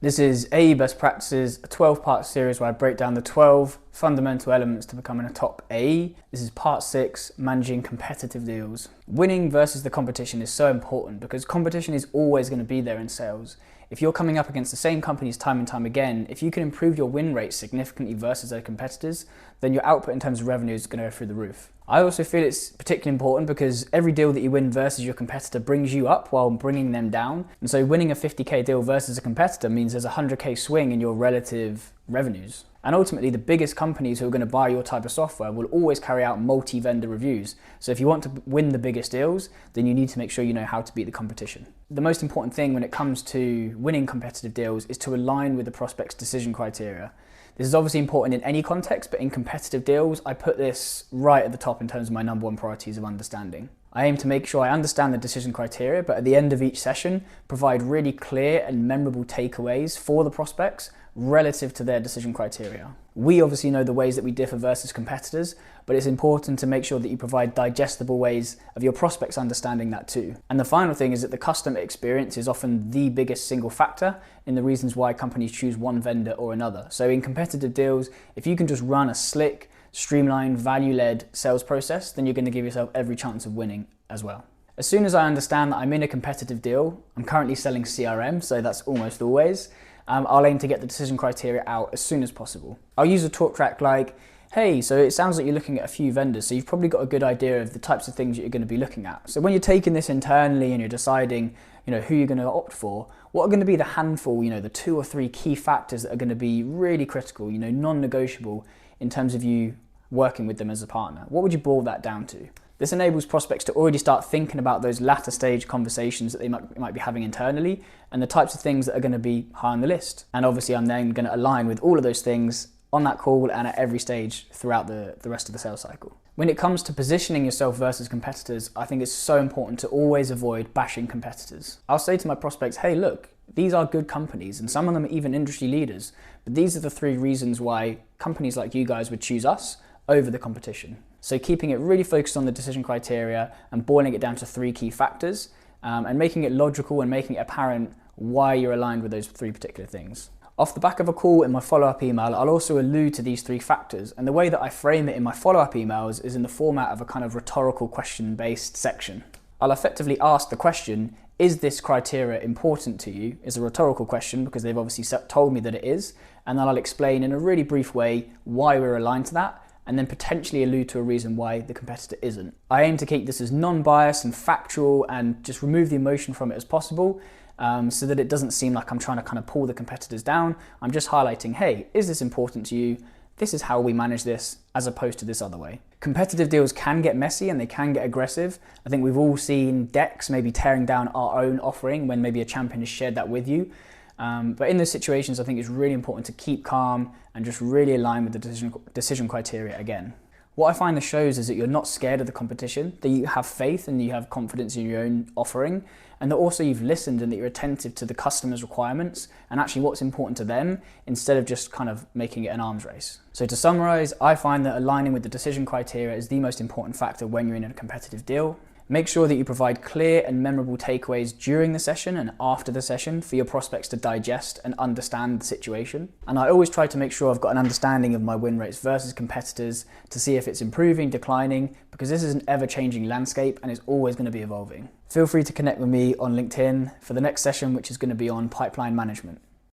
This is AE Best Practices, a 12-part series where I break down the 12 fundamental elements to becoming a top AE. This is part 6, managing competitive deals. Winning versus the competition is so important because competition is always going to be there in sales. If you're coming up against the same companies time and time again, if you can improve your win rate significantly versus their competitors, then your output in terms of revenue is going to go through the roof. I also feel it's particularly important because every deal that you win versus your competitor brings you up while bringing them down. And so winning a 50k deal versus a competitor means there's a 100k swing in your relative revenues. And ultimately, the biggest companies who are going to buy your type of software will always carry out multi-vendor reviews. So if you want to win the biggest deals, then you need to make sure you know how to beat the competition. The most important thing when it comes to winning competitive deals is to align with the prospect's decision criteria. This is obviously important in any context, but in competitive deals, I put this right at the top in terms of my number one priorities of understanding. I aim to make sure I understand the decision criteria, but at the end of each session, provide really clear and memorable takeaways for the prospects relative to their decision criteria. We obviously know the ways that we differ versus competitors, but it's important to make sure that you provide digestible ways of your prospects understanding that too. And the final thing is that the customer experience is often the biggest single factor in the reasons why companies choose one vendor or another. So in competitive deals, if you can just run a slick, streamlined, value-led sales process, then you're going to give yourself every chance of winning as well. As soon as I understand that I'm in a competitive deal, I'm currently selling CRM, so that's almost always, I'll aim to get the decision criteria out as soon as possible. I'll use a talk track like, hey, so it sounds like you're looking at a few vendors, so you've probably got a good idea of the types of things that you're going to be looking at. So when you're taking this internally and you're deciding, who you're going to opt for, what are going to be the handful, the 2 or 3 key factors that are going to be really critical, non-negotiable in terms of you working with them as a partner? What would you boil that down to? This enables prospects to already start thinking about those latter stage conversations that they might be having internally and the types of things that are going to be high on the list. And obviously I'm then going to align with all of those things on that call and at every stage throughout the rest of the sales cycle. When it comes to positioning yourself versus competitors, I think it's so important to always avoid bashing competitors. I'll say to my prospects, hey, look, these are good companies and some of them are even industry leaders, but these are the 3 reasons why companies like you guys would choose us over the competition. So keeping it really focused on the decision criteria and boiling it down to 3 key factors and making it logical and making it apparent why you're aligned with those 3 particular things. Off the back of a call in my follow-up email, I'll also allude to these 3 factors, and the way that I frame it in my follow-up emails is in the format of a kind of rhetorical question-based section. I'll effectively ask the question, is this criteria important to you? Is a rhetorical question because they've obviously told me that it is, and then I'll explain in a really brief way why we're aligned to that, and then potentially allude to a reason why the competitor isn't. I aim to keep this as non-biased and factual and just remove the emotion from it as possible so that it doesn't seem like I'm trying to kind of pull the competitors down. I'm just highlighting, hey, is this important to you? This is how we manage this as opposed to this other way. Competitive deals can get messy and they can get aggressive. I think we've all seen decks maybe tearing down our own offering when maybe a champion has shared that with you. But in those situations, I think it's really important to keep calm and just really align with the decision criteria again. What I find this shows is that you're not scared of the competition, that you have faith and you have confidence in your own offering, and that also you've listened and that you're attentive to the customer's requirements and actually what's important to them instead of just kind of making it an arms race. So to summarize, I find that aligning with the decision criteria is the most important factor when you're in a competitive deal. Make sure that you provide clear and memorable takeaways during the session and after the session for your prospects to digest and understand the situation. And I always try to make sure I've got an understanding of my win rates versus competitors to see if it's improving, declining, because this is an ever-changing landscape and it's always going to be evolving. Feel free to connect with me on LinkedIn for the next session, which is going to be on pipeline management.